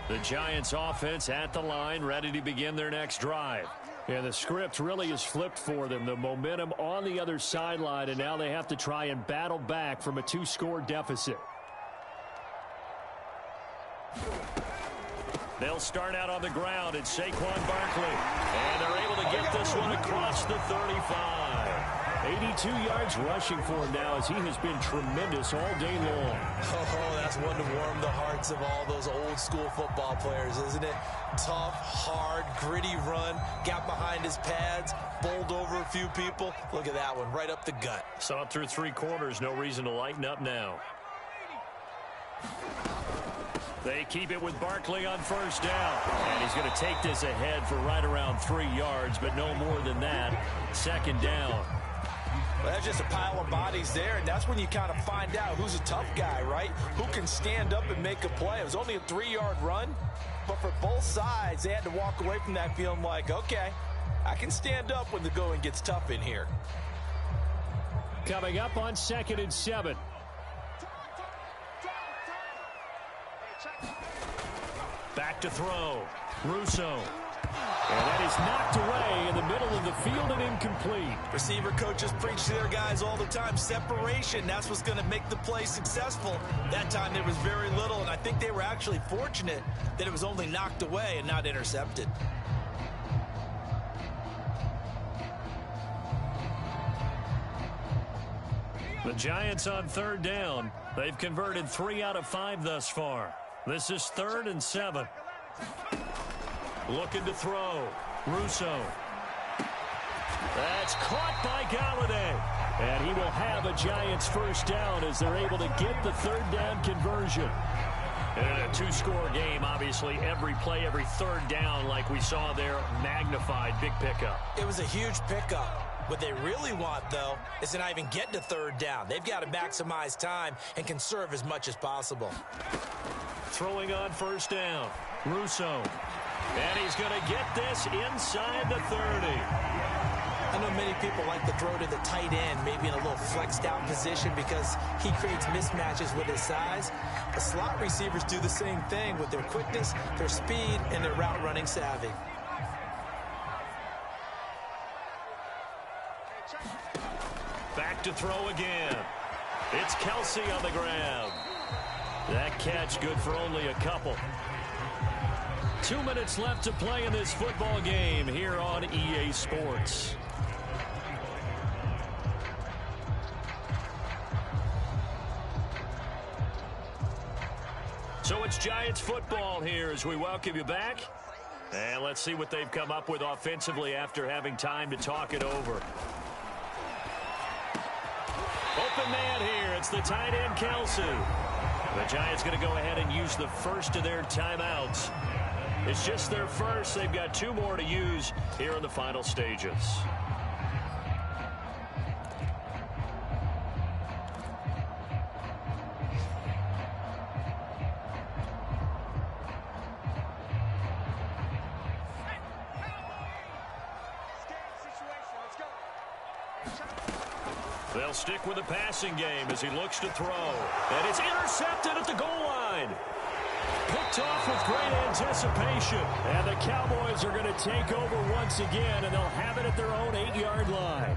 The Giants offense at the line, ready to begin their next drive. And the script really is flipped for them. The momentum on the other sideline, and now they have to try and battle back from a 2-score deficit. They'll start out on the ground. It's Saquon Barkley. And they're able to get this one across the 35. 82 yards rushing for him now as he has been tremendous all day long. Oh, that's one to warm the hearts of all those old school football players, isn't it? Tough, hard, gritty run, got behind his pads, bowled over a few people. Look at that one, right up the gut. Saw it through 3 quarters, no reason to lighten up now. They keep it with Barkley on first down. And he's going to take this ahead for right around 3 yards, but no more than that. Second down. Well, that's just a pile of bodies there, and that's when you kind of find out who's a tough guy, right? Who can stand up and make a play. It was only a 3-yard run, but for both sides, they had to walk away from that feeling like, okay, I can stand up when the going gets tough in here. Coming up on 2nd and 7. Back to throw. Russo. And that is knocked away in the middle of the field and incomplete. Receiver coaches preach to their guys all the time. Separation, that's what's going to make the play successful. That time there was very little, and I think they were actually fortunate that it was only knocked away and not intercepted. The Giants on 3rd down. They've converted 3 out of 5 thus far. This is 3rd and 7. Looking to throw. Russo. That's caught by Galladay. And he will have a Giants first down as they're able to get the 3rd down conversion. And in a 2-score game, obviously, every play, every 3rd down, like we saw there, magnified. Big pickup. It was a huge pickup. What they really want, though, is to not even get to 3rd down. They've got to maximize time and conserve as much as possible. Throwing on first down. Russo. And he's going to get this inside the 30. I know many people like to throw to the tight end, maybe in a little flexed out position because he creates mismatches with his size. The slot receivers do the same thing with their quickness, their speed, and their route running savvy. Back to throw again. It's Kelsey on the ground. That catch good for only a couple. 2 minutes left to play in this football game here on EA Sports. So it's Giants football here as we welcome you back. And let's see what they've come up with offensively after having time to talk it over. Open man here. It's the tight end, Kelsey. The Giants going to go ahead and use the first of their timeouts. It's just their first. They've got 2 more to use here in the final stages. They'll stick with the passing game as he looks to throw. And it's intercepted at the goal line. Picked off with great anticipation. And the Cowboys are going to take over once again, and they'll have it at their own 8-yard line.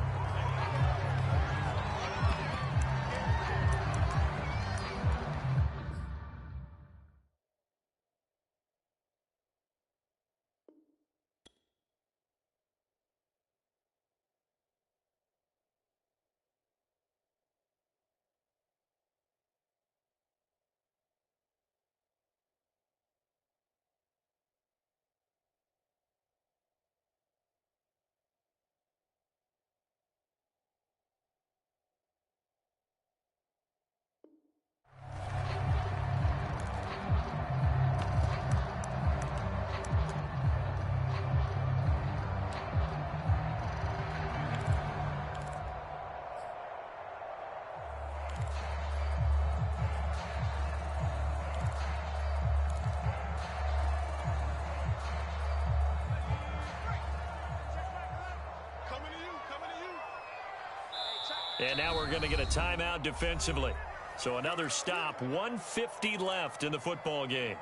And now we're going to get a timeout defensively. So another stop, 1:50 left in the football game.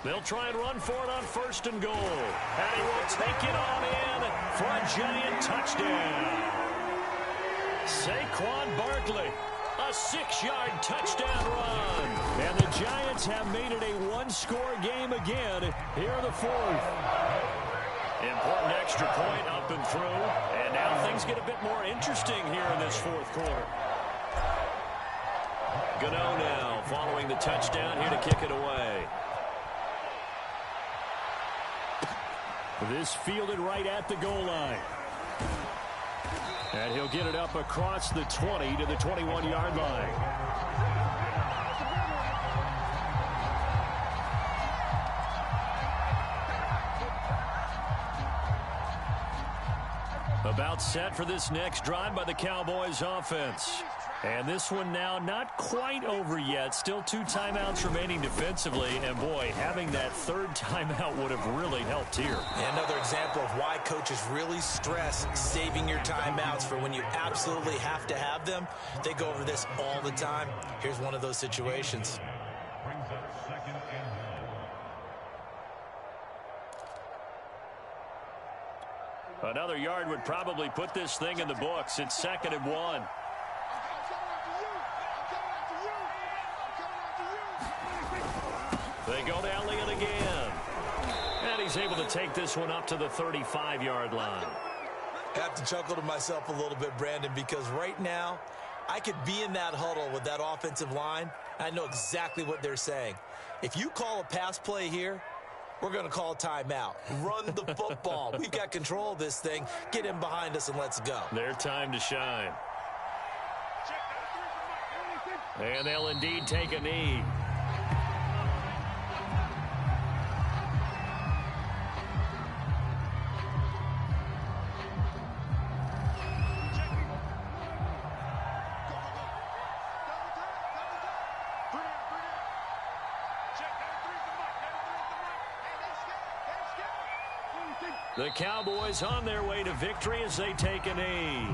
They'll try and run for it on 1st and goal. And he will take it on in for a Giant touchdown. Saquon Barkley, a 6-yard touchdown run. And the Giants have made it a one-score game again here in the 4th. Important extra point up and through. And now things get a bit more interesting here in this 4th quarter. Gano now following the touchdown here to kick it away. This fielded right at the goal line. And he'll get it up across the 20 to the 21-yard line. About set for this next drive by the Cowboys offense. And this one now not quite over yet. Still 2 timeouts remaining defensively. And, boy, having that 3rd timeout would have really helped here. And another example of why coaches really stress saving your timeouts for when you absolutely have to have them. They go over this all the time. Here's one of those situations. Another yard would probably put this thing in the books. It's 2nd and 1. They go to Elliott again. And he's able to take this one up to the 35-yard line. I have to chuckle to myself a little bit, Brandon, because right now I could be in that huddle with that offensive line. I know exactly what they're saying. If you call a pass play here, we're going to call a timeout. Run the football. We've got control of this thing. Get in behind us and let's go. Their time to shine. And they'll indeed take a knee. The Cowboys on their way to victory as they take a knee.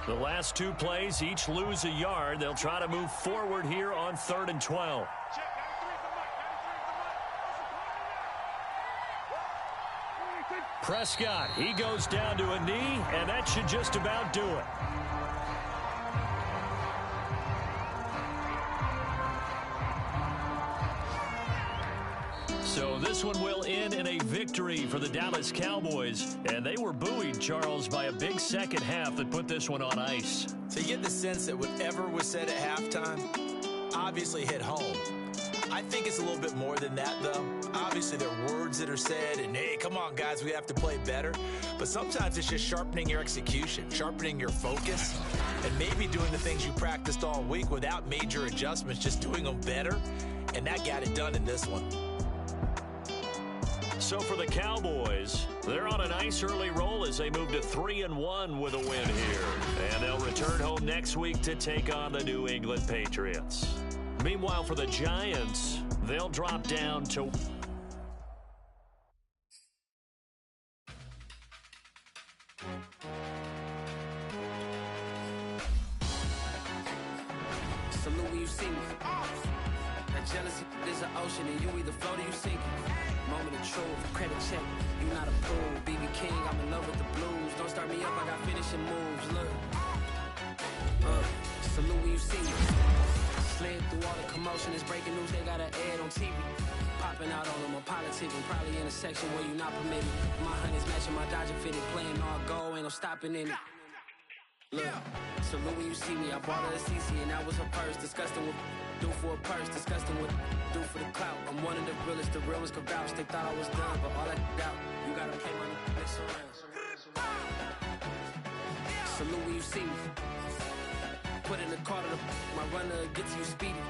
The last 2 plays each lose a yard. They'll try to move forward here on 3rd and 12. Prescott, he goes down to a knee, and that should just about do it. So this one will end in a victory for the Dallas Cowboys. And they were buoyed, Charles, by a big second half that put this one on ice. So you get the sense that whatever was said at halftime obviously hit home. I think it's a little bit more than that, though. Obviously, there are words that are said, and, hey, come on, guys, we have to play better. But sometimes it's just sharpening your execution, sharpening your focus, and maybe doing the things you practiced all week without major adjustments, just doing them better. And that got it done in this one. So for the Cowboys, they're on a nice early roll as they move to 3-1 with a win here. And they'll return home next week to take on the New England Patriots. Meanwhile, for the Giants, they'll drop down to... Jealousy is an ocean, and you either float or you sink. Moment of truth, credit check, you not a fool. BB King, I'm in love with the blues. Don't start me up, I got finishing moves. Look, salute when you see me. Slid through all the commotion, it's breaking news, they got an ad on TV. Popping out on them, I'm politicking, probably in a section where you not permitted. My honey's matching my Dodger fitted, playing all goal, ain't no stopping in it. Look, salute when you see me, I bought her a CC and that was her purse. Disgusting with do for a purse, disgusting with do for the clout. I'm one of the realest, the real ones could vouch. They thought I was done, but all I doubt, you gotta pay my next around. Salute when you see me. Put in the car to my runner gets you speedy.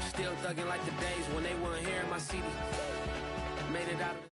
Still thugging like the days when they weren't here in my city. Made it out of